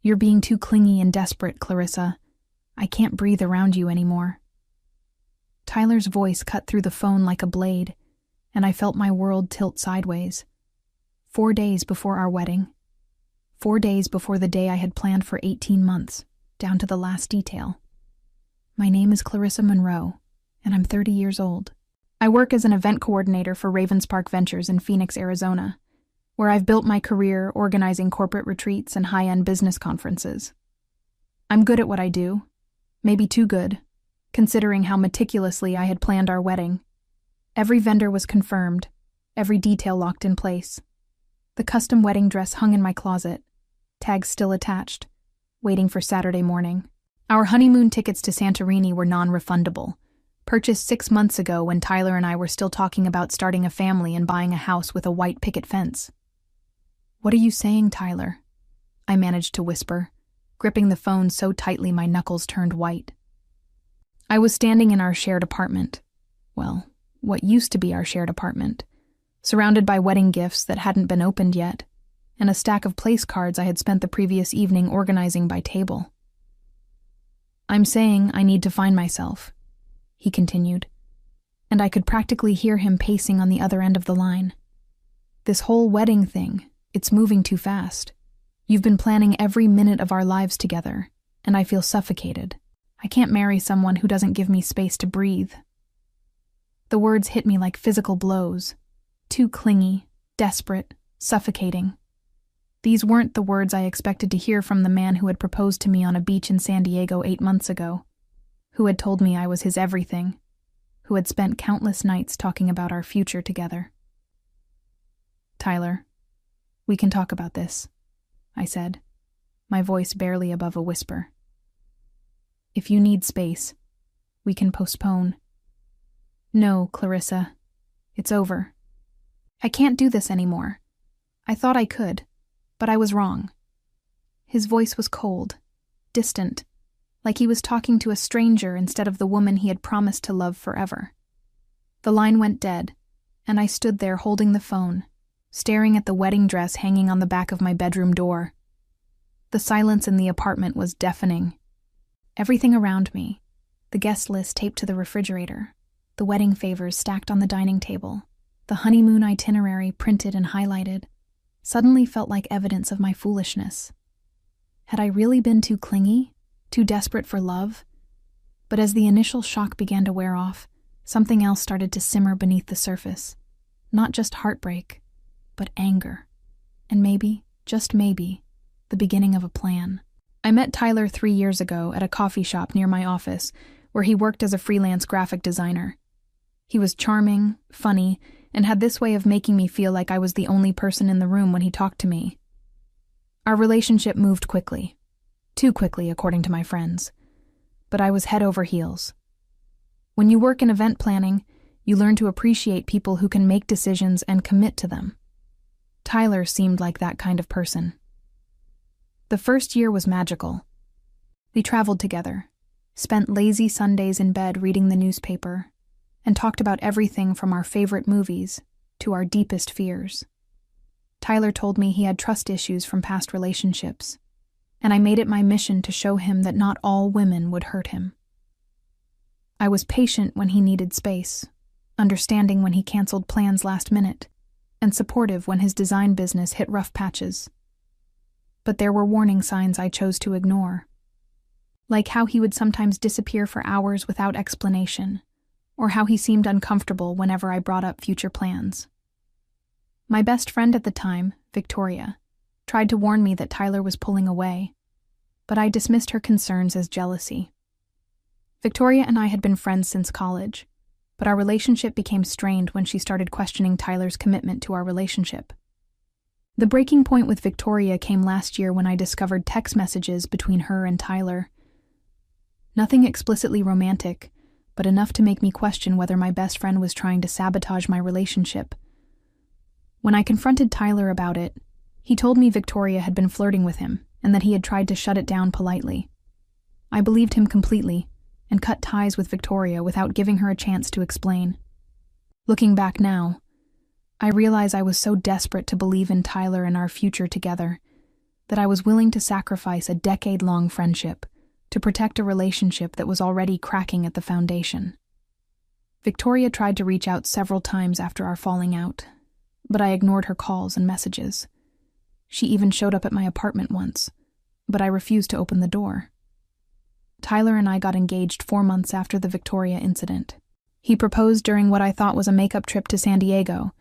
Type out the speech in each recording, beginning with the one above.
You're being too clingy and desperate, Clarissa. I can't breathe around you anymore. Tyler's voice cut through the phone like a blade, and I felt my world tilt sideways. 4 days before our wedding. 4 days before the day I had planned for 18 months, down to the last detail. My name is Clarissa Monroe, and I'm 30 years old. I work as an event coordinator for Ravenspark Ventures in Phoenix, Arizona, where I've built my career organizing corporate retreats and high-end business conferences. I'm good at what I do, maybe too good, considering how meticulously I had planned our wedding. Every vendor was confirmed, every detail locked in place. The custom wedding dress hung in my closet, tags still attached, waiting for Saturday morning. Our honeymoon tickets to Santorini were non-refundable, purchased 6 months ago when Tyler and I were still talking about starting a family and buying a house with a white picket fence. "What are you saying, Tyler?" I managed to whisper, gripping the phone so tightly my knuckles turned white. I was standing in our shared apartment. Well, what used to be our shared apartment, surrounded by wedding gifts that hadn't been opened yet, and a stack of place cards I had spent the previous evening organizing by table. "I'm saying I need to find myself," he continued, and I could practically hear him pacing on the other end of the line. "This whole wedding thing, it's moving too fast. You've been planning every minute of our lives together, and I feel suffocated. I can't marry someone who doesn't give me space to breathe." The words hit me like physical blows. Too clingy, desperate, suffocating. These weren't the words I expected to hear from the man who had proposed to me on a beach in San Diego 8 months ago, who had told me I was his everything, who had spent countless nights talking about our future together. "Tyler, we can talk about this," I said, my voice barely above a whisper. "If you need space, we can postpone." "No, Clarissa. It's over. I can't do this anymore. I thought I could, but I was wrong." His voice was cold, distant, like he was talking to a stranger instead of the woman he had promised to love forever. The line went dead, and I stood there holding the phone, staring at the wedding dress hanging on the back of my bedroom door. The silence in the apartment was deafening. Everything around me, the guest list taped to the refrigerator, the wedding favors stacked on the dining table, the honeymoon itinerary printed and highlighted, suddenly felt like evidence of my foolishness. Had I really been too clingy, too desperate for love? But as the initial shock began to wear off, something else started to simmer beneath the surface. Not just heartbreak, but anger. And maybe, just maybe, the beginning of a plan. I met Tyler 3 years ago at a coffee shop near my office, where he worked as a freelance graphic designer. He was charming, funny, and had this way of making me feel like I was the only person in the room when he talked to me. Our relationship moved quickly. Too quickly, according to my friends. But I was head over heels. When you work in event planning, you learn to appreciate people who can make decisions and commit to them. Tyler seemed like that kind of person. The first year was magical. We traveled together, spent lazy Sundays in bed reading the newspaper, and talked about everything from our favorite movies to our deepest fears. Tyler told me he had trust issues from past relationships, and I made it my mission to show him that not all women would hurt him. I was patient when he needed space, understanding when he canceled plans last minute, and supportive when his design business hit rough patches. But there were warning signs I chose to ignore, like how he would sometimes disappear for hours without explanation, or how he seemed uncomfortable whenever I brought up future plans. My best friend at the time, Victoria, tried to warn me that Tyler was pulling away, but I dismissed her concerns as jealousy. Victoria and I had been friends since college, but our relationship became strained when she started questioning Tyler's commitment to our relationship. The breaking point with Victoria came last year when I discovered text messages between her and Tyler. Nothing explicitly romantic, but enough to make me question whether my best friend was trying to sabotage my relationship. When I confronted Tyler about it, he told me Victoria had been flirting with him and that he had tried to shut it down politely. I believed him completely and cut ties with Victoria without giving her a chance to explain. Looking back now, I realize I was so desperate to believe in Tyler and our future together that I was willing to sacrifice a decade-long friendship to protect a relationship that was already cracking at the foundation. Victoria tried to reach out several times after our falling out, but I ignored her calls and messages. She even showed up at my apartment once, but I refused to open the door. Tyler and I got engaged 4 months after the Victoria incident. He proposed during what I thought was a makeup trip to San Diego,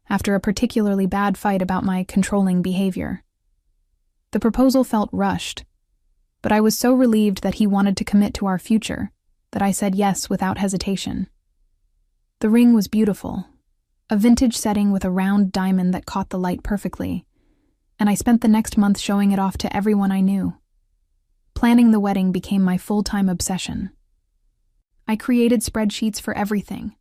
after a particularly bad fight about my controlling behavior. The proposal felt rushed, but I was so relieved that he wanted to commit to our future that I said yes without hesitation. The ring was beautiful, a vintage setting with a round diamond that caught the light perfectly, and I spent the next month showing it off to everyone I knew. Planning the wedding became my full-time obsession. I created spreadsheets for everything: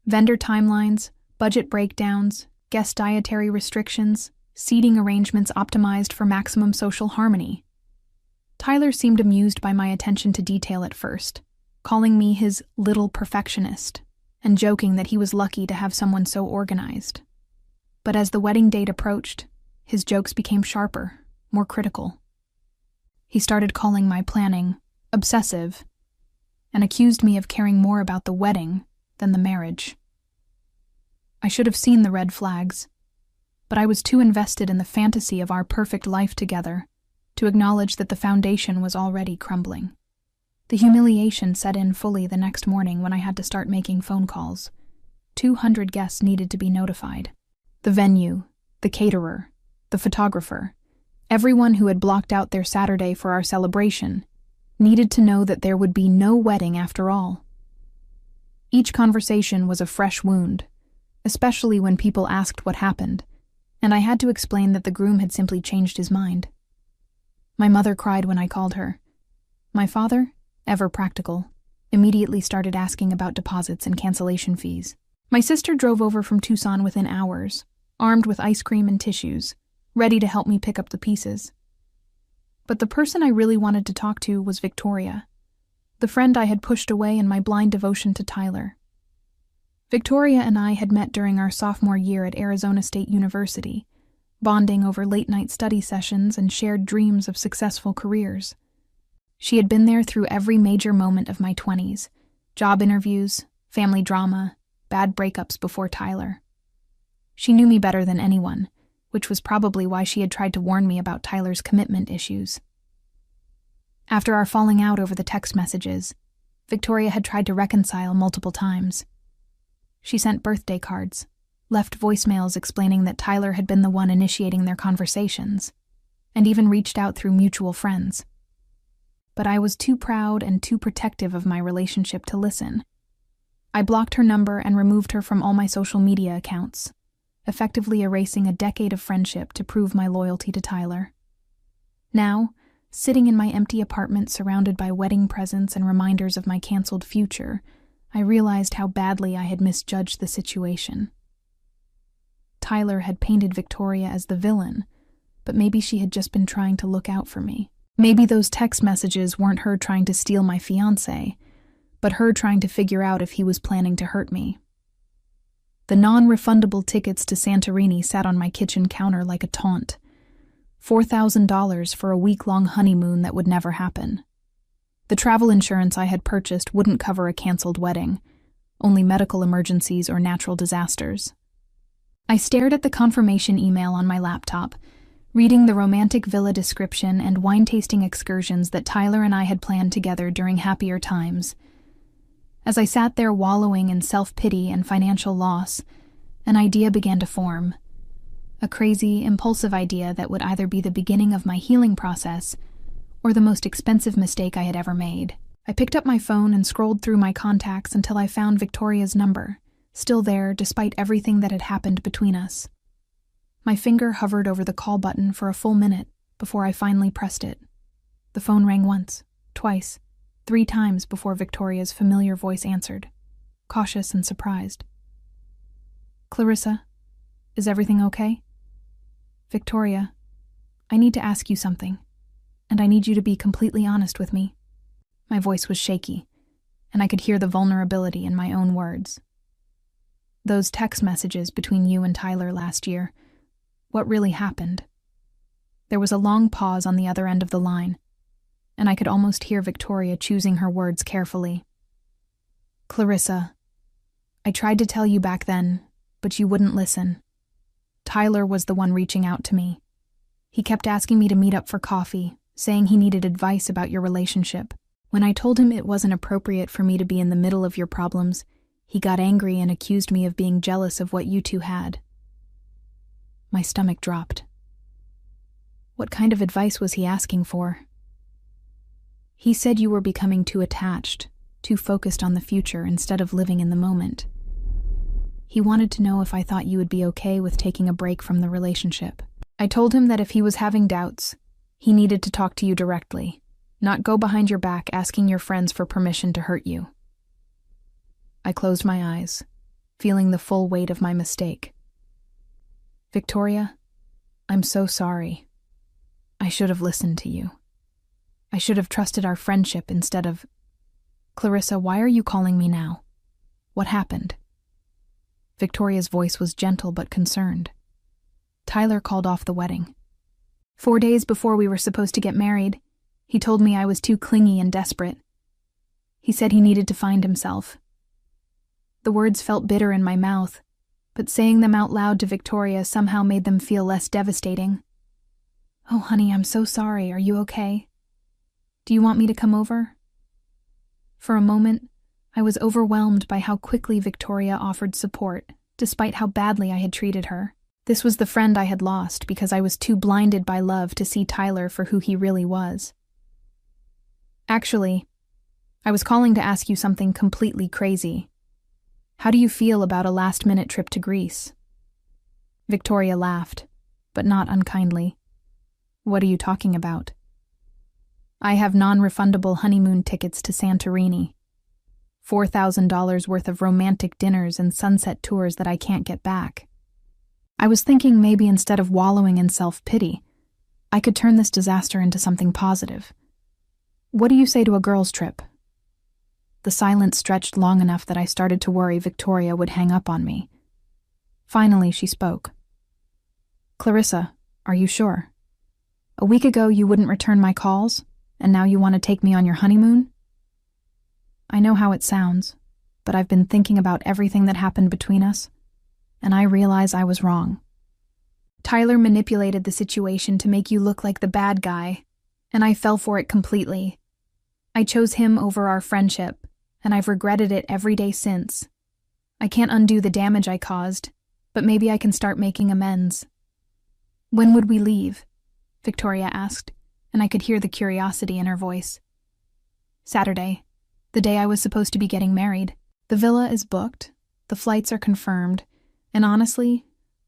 vendor timelines, budget breakdowns, guest dietary restrictions, seating arrangements optimized for maximum social harmony. Tyler seemed amused by my attention to detail at first, calling me his little perfectionist, and joking that he was lucky to have someone so organized. But as the wedding date approached, his jokes became sharper, more critical. He started calling my planning obsessive, and accused me of caring more about the wedding than the marriage. I should have seen the red flags, but I was too invested in the fantasy of our perfect life together to acknowledge that the foundation was already crumbling. The humiliation set in fully the next morning when I had to start making phone calls. 200 guests needed to be notified. The venue, the caterer, the photographer, everyone who had blocked out their Saturday for our celebration needed to know that there would be no wedding after all. Each conversation was a fresh wound, especially when people asked what happened, and I had to explain that the groom had simply changed his mind. My mother cried when I called her. My father, ever practical, immediately started asking about deposits and cancellation fees. My sister drove over from Tucson within hours, armed with ice cream and tissues, ready to help me pick up the pieces. But the person I really wanted to talk to was Victoria, the friend I had pushed away in my blind devotion to Tyler. Victoria and I had met during our sophomore year at Arizona State University, bonding over late-night study sessions and shared dreams of successful careers. She had been there through every major moment of my 20s, job interviews, family drama, bad breakups before Tyler. She knew me better than anyone, which was probably why she had tried to warn me about Tyler's commitment issues. After our falling out over the text messages, Victoria had tried to reconcile multiple times. She sent birthday cards, left voicemails explaining that Tyler had been the one initiating their conversations, and even reached out through mutual friends. But I was too proud and too protective of my relationship to listen. I blocked her number and removed her from all my social media accounts, effectively erasing a decade of friendship to prove my loyalty to Tyler. Now, sitting in my empty apartment surrounded by wedding presents and reminders of my canceled future, I realized how badly I had misjudged the situation. Tyler had painted Victoria as the villain, but maybe she had just been trying to look out for me. Maybe those text messages weren't her trying to steal my fiancé, but her trying to figure out if he was planning to hurt me. The non-refundable tickets to Santorini sat on my kitchen counter like a taunt. $4,000 for a week-long honeymoon that would never happen. The travel insurance I had purchased wouldn't cover a canceled wedding, only medical emergencies or natural disasters. I stared at the confirmation email on my laptop, reading the romantic villa description and wine-tasting excursions that Tyler and I had planned together during happier times. As I sat there wallowing in self-pity and financial loss, an idea began to form. A crazy, impulsive idea that would either be the beginning of my healing process or the most expensive mistake I had ever made. I picked up my phone and scrolled through my contacts until I found Victoria's number, still there despite everything that had happened between us. My finger hovered over the call button for a full minute before I finally pressed it. The phone rang once, twice, 3 times before Victoria's familiar voice answered, cautious and surprised. "Clarissa, is everything okay?" "Victoria, I need to ask you something, and I need you to be completely honest with me." My voice was shaky, and I could hear the vulnerability in my own words. "Those text messages between you and Tyler last year, what really happened?" There was a long pause on the other end of the line, and I could almost hear Victoria choosing her words carefully. Clarissa, I tried to tell you back then, but you wouldn't listen. Tyler was the one reaching out to me. He kept asking me to meet up for coffee, saying he needed advice about your relationship. When I told him it wasn't appropriate for me to be in the middle of your problems, he got angry and accused me of being jealous of what you two had. My stomach dropped. What kind of advice was he asking for? He said you were becoming too attached, too focused on the future instead of living in the moment. He wanted to know if I thought you would be okay with taking a break from the relationship. I told him that if he was having doubts, he needed to talk to you directly, not go behind your back asking your friends for permission to hurt you. I closed my eyes, feeling the full weight of my mistake. Victoria, I'm so sorry. I should have listened to you. I should have trusted our friendship instead of... Clarissa, why are you calling me now? What happened? Victoria's voice was gentle but concerned. Tyler called off the wedding. 4 days before we were supposed to get married, he told me I was too clingy and desperate. He said he needed to find himself. The words felt bitter in my mouth, but saying them out loud to Victoria somehow made them feel less devastating. Oh, honey, I'm so sorry. Are you okay? Do you want me to come over? For a moment, I was overwhelmed by how quickly Victoria offered support, despite how badly I had treated her. This was the friend I had lost because I was too blinded by love to see Tyler for who he really was. Actually, I was calling to ask you something completely crazy. How do you feel about a last-minute trip to Greece? Victoria laughed, but not unkindly. What are you talking about? I have non-refundable honeymoon tickets to Santorini. $4,000 worth of romantic dinners and sunset tours that I can't get back. I was thinking maybe instead of wallowing in self-pity, I could turn this disaster into something positive. What do you say to a girls' trip? The silence stretched long enough that I started to worry Victoria would hang up on me. Finally, she spoke. Clarissa, are you sure? A week ago you wouldn't return my calls, and now you want to take me on your honeymoon? I know how it sounds, but I've been thinking about everything that happened between us, and I realize I was wrong. Tyler manipulated the situation to make you look like the bad guy, and I fell for it completely. I chose him over our friendship, and I've regretted it every day since. I can't undo the damage I caused, but maybe I can start making amends. When would we leave? Victoria asked, and I could hear the curiosity in her voice. Saturday, the day I was supposed to be getting married. The villa is booked, the flights are confirmed, and honestly,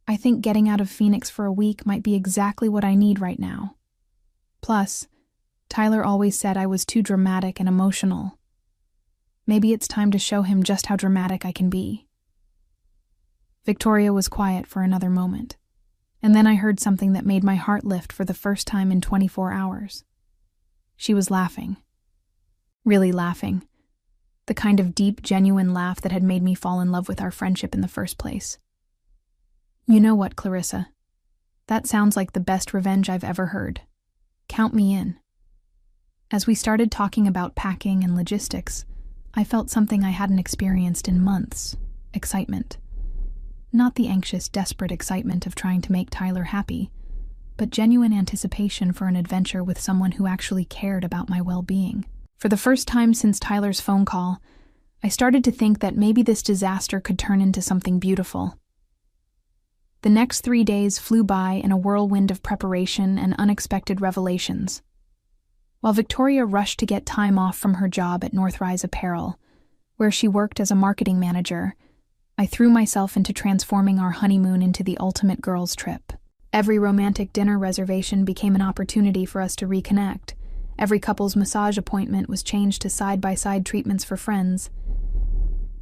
I think getting out of Phoenix for a week might be exactly what I need right now. Plus, Tyler always said I was too dramatic and emotional. Maybe it's time to show him just how dramatic I can be. Victoria was quiet for another moment, and then I heard something that made my heart lift for the first time in 24 hours. She was laughing. Really laughing. The kind of deep, genuine laugh that had made me fall in love with our friendship in the first place. You know what, Clarissa? That sounds like the best revenge I've ever heard. Count me in. As we started talking about packing and logistics, I felt something I hadn't experienced in months: excitement. Not the anxious, desperate excitement of trying to make Tyler happy, but genuine anticipation for an adventure with someone who actually cared about my well-being. For the first time since Tyler's phone call, I started to think that maybe this disaster could turn into something beautiful. The next 3 days flew by in a whirlwind of preparation and unexpected revelations. While Victoria rushed to get time off from her job at Unauthorized Apparel, where she worked as a marketing manager, I threw myself into transforming our honeymoon into the ultimate girls' trip. Every romantic dinner reservation became an opportunity for us to reconnect. Every couple's massage appointment was changed to side-by-side treatments for friends.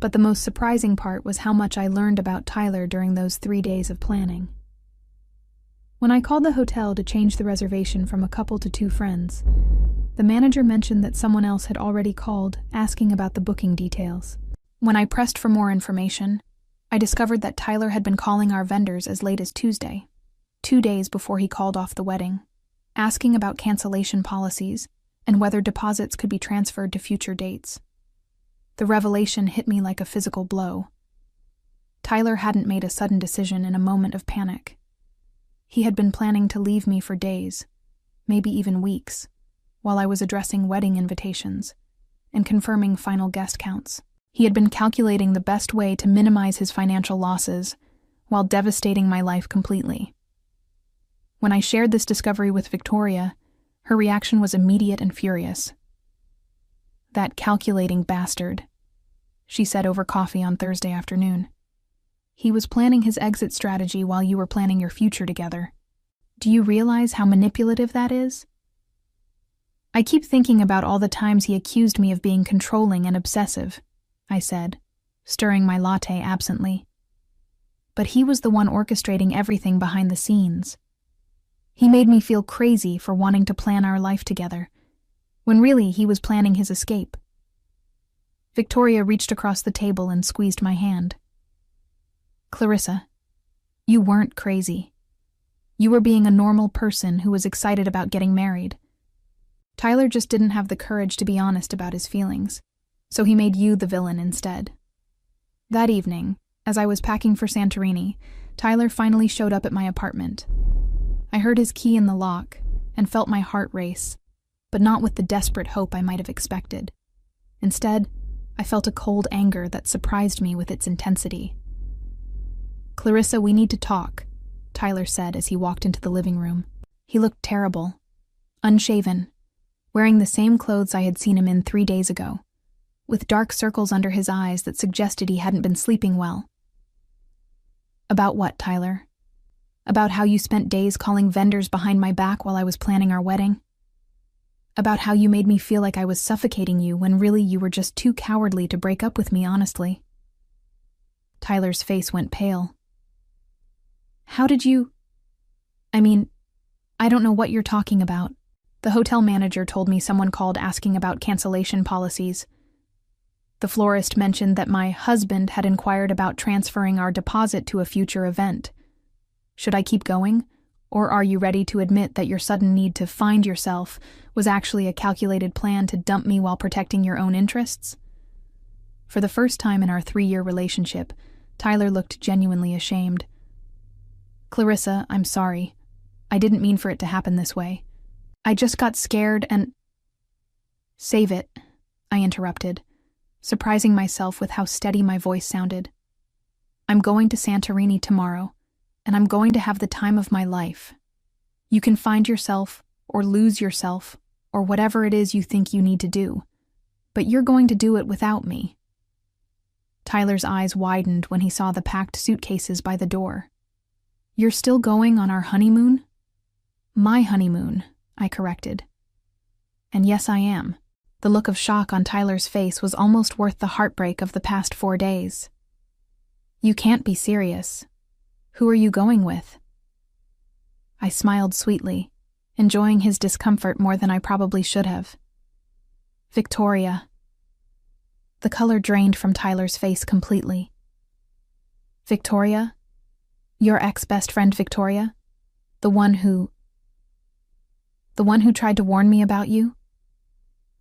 But the most surprising part was how much I learned about Tyler during those 3 days of planning. When I called the hotel to change the reservation from a couple to 2 friends, the manager mentioned that someone else had already called, asking about the booking details. When I pressed for more information, I discovered that Tyler had been calling our vendors as late as Tuesday, 2 days before he called off the wedding. asking about cancellation policies and whether deposits could be transferred to future dates. The revelation hit me like a physical blow. Tyler hadn't made a sudden decision in a moment of panic. He had been planning to leave me for days, maybe even weeks, while I was addressing wedding invitations and confirming final guest counts. He had been calculating the best way to minimize his financial losses while devastating my life completely. When I shared this discovery with Victoria, her reaction was immediate and furious. "That calculating bastard," she said over coffee on Thursday afternoon. "He was planning his exit strategy while you were planning your future together. Do you realize how manipulative that is?" "I keep thinking about all the times he accused me of being controlling and obsessive," I said, stirring my latte absently. "But he was the one orchestrating everything behind the scenes. He made me feel crazy for wanting to plan our life together, when really he was planning his escape." Victoria reached across the table and squeezed my hand. "Clarissa, you weren't crazy. You were being a normal person who was excited about getting married. Tyler just didn't have the courage to be honest about his feelings, so he made you the villain instead." That evening, as I was packing for Santorini, Tyler finally showed up at my apartment. I heard his key in the lock and felt my heart race, but not with the desperate hope I might have expected. Instead, I felt a cold anger that surprised me with its intensity. "Clarissa, we need to talk," Tyler said as he walked into the living room. He looked terrible, unshaven, wearing the same clothes I had seen him in 3 days ago, with dark circles under his eyes that suggested he hadn't been sleeping well. "About what, Tyler? About how you spent days calling vendors behind my back while I was planning our wedding? About how you made me feel like I was suffocating you when really you were just too cowardly to break up with me honestly?" Tyler's face went pale. "How did you... I don't know what you're talking about. The hotel manager told me someone called asking about cancellation policies. The florist mentioned that my husband had inquired about transferring our deposit to a future event. Should I keep going, or are you ready to admit that your sudden need to find yourself was actually a calculated plan to dump me while protecting your own interests?" For the first time in our 3-year relationship, Tyler looked genuinely ashamed. "Clarissa, I'm sorry. I didn't mean for it to happen this way. I just got scared and—" "Save it," I interrupted, surprising myself with how steady my voice sounded. "I'm going to Santorini tomorrow, and I'm going to have the time of my life. You can find yourself, or lose yourself, or whatever it is you think you need to do, but you're going to do it without me." Tyler's eyes widened when he saw the packed suitcases by the door. "You're still going on our honeymoon?" "My honeymoon," I corrected. "And yes, I am." The look of shock on Tyler's face was almost worth the heartbreak of the past 4 days. "You can't be serious. Who are you going with?" I smiled sweetly, enjoying his discomfort more than I probably should have. "Victoria." The color drained from Tyler's face completely. "Victoria? Your ex-best friend Victoria? The one who tried to warn me about you?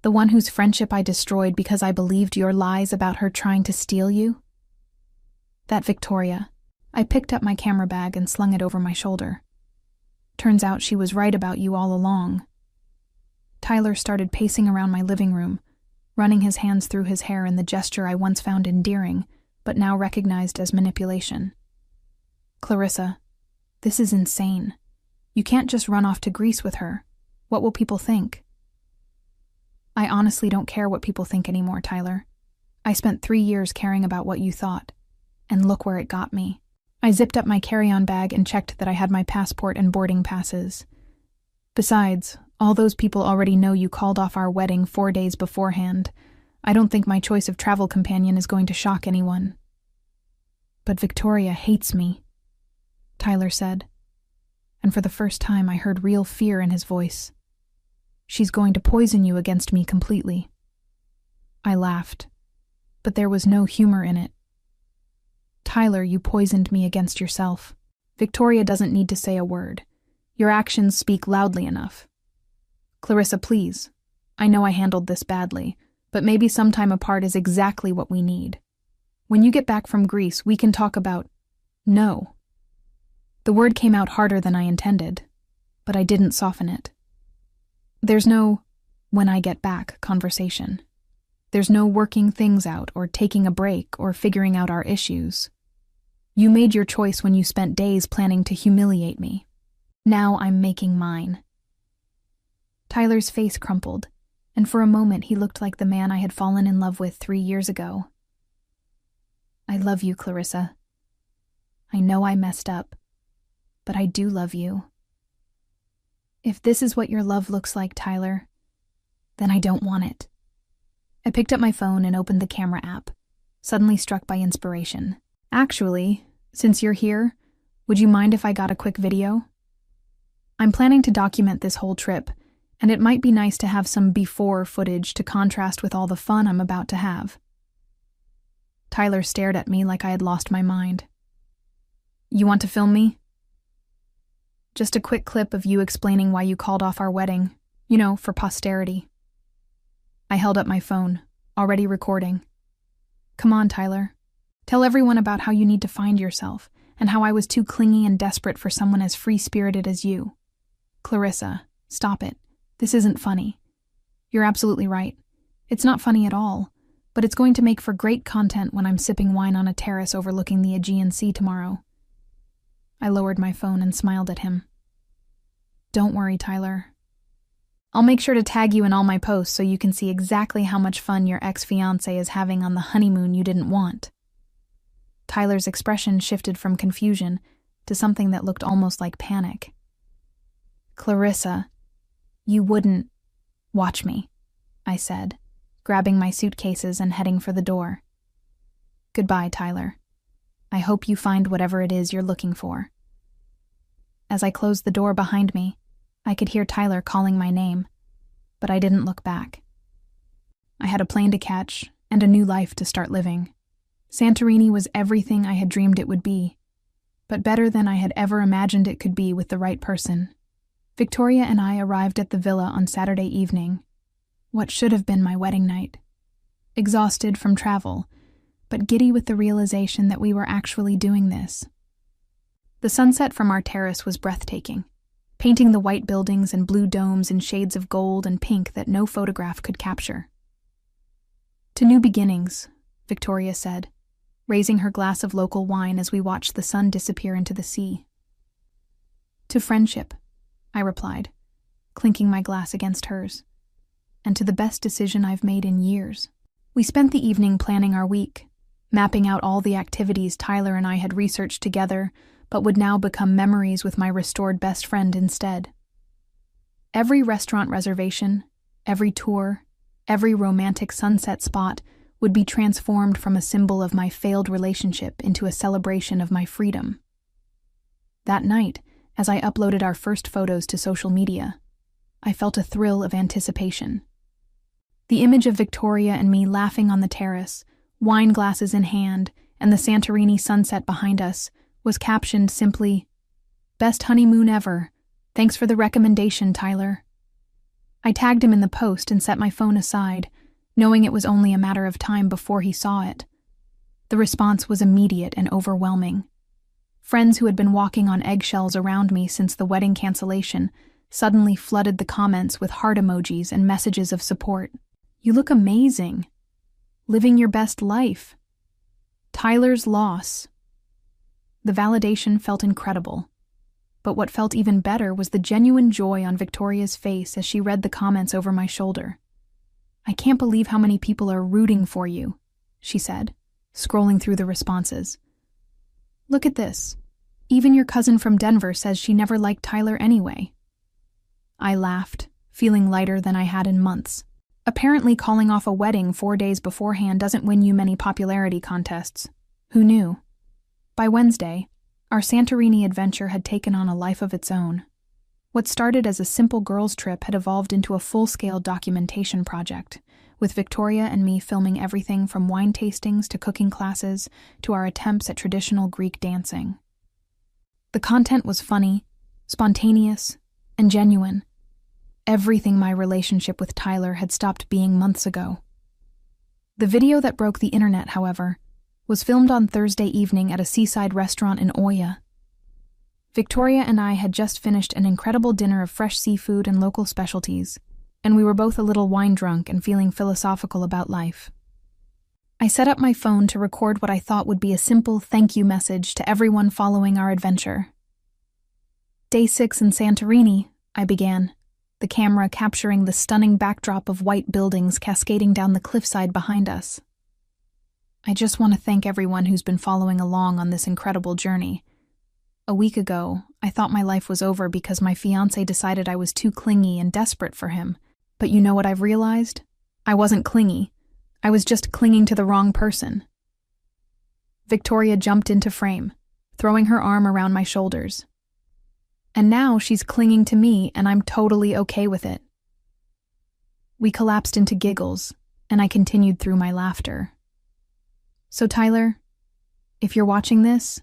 The one whose friendship I destroyed because I believed your lies about her trying to steal you?" "That Victoria." I picked up my camera bag and slung it over my shoulder. "Turns out she was right about you all along." Tyler started pacing around my living room, running his hands through his hair in the gesture I once found endearing, but now recognized as manipulation. "Clarissa, this is insane. You can't just run off to Greece with her. What will people think?" "I honestly don't care what people think anymore, Tyler. I spent 3 years caring about what you thought, and look where it got me." I zipped up my carry-on bag and checked that I had my passport and boarding passes. "Besides, all those people already know you called off our wedding 4 days beforehand. I don't think my choice of travel companion is going to shock anyone." "But Victoria hates me," Tyler said, and for the first time I heard real fear in his voice. "She's going to poison you against me completely." I laughed, but there was no humor in it. "Tyler, you poisoned me against yourself. Victoria doesn't need to say a word. Your actions speak loudly enough. Clarissa, please. I know I handled this badly, but maybe some time apart is exactly what we need. When you get back from Greece, we can talk about... No. The word came out harder than I intended, but I didn't soften it. There's no when I get back conversation. There's no working things out or taking a break or figuring out our issues. You made your choice when you spent days planning to humiliate me. Now I'm making mine. Tyler's face crumpled, and for a moment he looked like the man I had fallen in love with 3 years ago. I love you, Clarissa. I know I messed up, but I do love you. If this is what your love looks like, Tyler, then I don't want it. I picked up my phone and opened the camera app, suddenly struck by inspiration. Actually, since you're here, would you mind if I got a quick video? I'm planning to document this whole trip, and it might be nice to have some before footage to contrast with all the fun I'm about to have. Tyler stared at me like I had lost my mind. You want to film me? Just a quick clip of you explaining why you called off our wedding, for posterity. I held up my phone, already recording. Come on, Tyler. Tell everyone about how you need to find yourself, and how I was too clingy and desperate for someone as free-spirited as you. Clarissa, stop it. This isn't funny. You're absolutely right. It's not funny at all, but it's going to make for great content when I'm sipping wine on a terrace overlooking the Aegean Sea tomorrow. I lowered my phone and smiled at him. Don't worry, Tyler. I'll make sure to tag you in all my posts so you can see exactly how much fun your ex-fiancé is having on the honeymoon you didn't want. Tyler's expression shifted from confusion to something that looked almost like panic. Clarissa, you wouldn't watch me, I said, grabbing my suitcases and heading for the door. Goodbye, Tyler. I hope you find whatever it is you're looking for. As I closed the door behind me, I could hear Tyler calling my name, but I didn't look back. I had a plane to catch and a new life to start living. Santorini was everything I had dreamed it would be, but better than I had ever imagined it could be with the right person. Victoria and I arrived at the villa on Saturday evening, what should have been my wedding night. Exhausted from travel, but giddy with the realization that we were actually doing this. The sunset from our terrace was breathtaking, painting the white buildings and blue domes in shades of gold and pink that no photograph could capture. To new beginnings, Victoria said, raising her glass of local wine as we watched the sun disappear into the sea. To friendship, I replied, clinking my glass against hers, and to the best decision I've made in years. We spent the evening planning our week, mapping out all the activities Tyler and I had researched together, but would now become memories with my restored best friend instead. Every restaurant reservation, every tour, every romantic sunset spot would be transformed from a symbol of my failed relationship into a celebration of my freedom. That night, as I uploaded our first photos to social media, I felt a thrill of anticipation. The image of Victoria and me laughing on the terrace, wine glasses in hand, and the Santorini sunset behind us was captioned simply, "Best honeymoon ever. Thanks for the recommendation, Tyler." I tagged him in the post and set my phone aside, knowing it was only a matter of time before he saw it. The response was immediate and overwhelming. Friends who had been walking on eggshells around me since the wedding cancellation suddenly flooded the comments with heart emojis and messages of support. You look amazing. Living your best life. Tyler's loss. The validation felt incredible, but what felt even better was the genuine joy on Victoria's face as she read the comments over my shoulder. I can't believe how many people are rooting for you, she said, scrolling through the responses. Look at this. Even your cousin from Denver says she never liked Tyler anyway. I laughed, feeling lighter than I had in months. Apparently calling off a wedding 4 days beforehand doesn't win you many popularity contests. Who knew? By Wednesday, our Santorini adventure had taken on a life of its own. What started as a simple girls' trip had evolved into a full-scale documentation project, with Victoria and me filming everything from wine tastings to cooking classes to our attempts at traditional Greek dancing. The content was funny, spontaneous, and genuine. Everything my relationship with Tyler had stopped being months ago. The video that broke the internet, however, was filmed on Thursday evening at a seaside restaurant in Oya. Victoria and I had just finished an incredible dinner of fresh seafood and local specialties, and we were both a little wine-drunk and feeling philosophical about life. I set up my phone to record what I thought would be a simple thank you message to everyone following our adventure. Day 6 in Santorini, I began, the camera capturing the stunning backdrop of white buildings cascading down the cliffside behind us. I just want to thank everyone who's been following along on this incredible journey. A week ago, I thought my life was over because my fiancé decided I was too clingy and desperate for him. But you know what I've realized? I wasn't clingy. I was just clinging to the wrong person. Victoria jumped into frame, throwing her arm around my shoulders. And now she's clinging to me, and I'm totally okay with it. We collapsed into giggles, and I continued through my laughter. So Tyler, if you're watching this,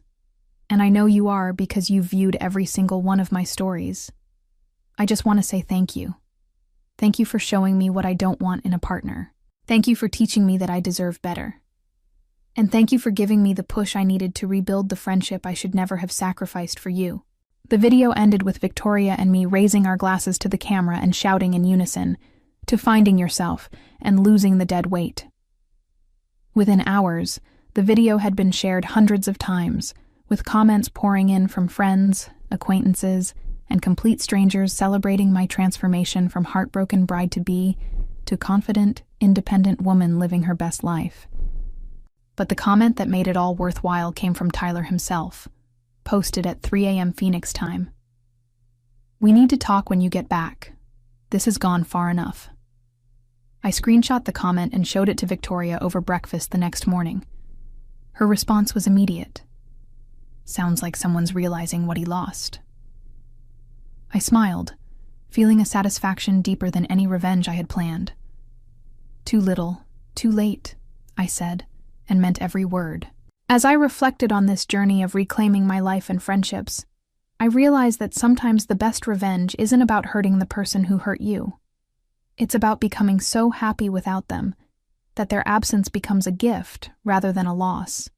and I know you are because you've viewed every single one of my stories, I just want to say thank you. Thank you for showing me what I don't want in a partner. Thank you for teaching me that I deserve better. And thank you for giving me the push I needed to rebuild the friendship I should never have sacrificed for you. The video ended with Victoria and me raising our glasses to the camera and shouting in unison, to finding yourself and losing the dead weight. Within hours, the video had been shared hundreds of times, with comments pouring in from friends, acquaintances, and complete strangers celebrating my transformation from heartbroken bride-to-be to confident, independent woman living her best life. But the comment that made it all worthwhile came from Tyler himself, posted at 3 a.m. Phoenix time. "We need to talk when you get back. This has gone far enough." I screenshot the comment and showed it to Victoria over breakfast the next morning. Her response was immediate. "Sounds like someone's realizing what he lost." I smiled, feeling a satisfaction deeper than any revenge I had planned. "Too little, too late," I said, and meant every word. As I reflected on this journey of reclaiming my life and friendships, I realized that sometimes the best revenge isn't about hurting the person who hurt you. It's about becoming so happy without them that their absence becomes a gift rather than a loss.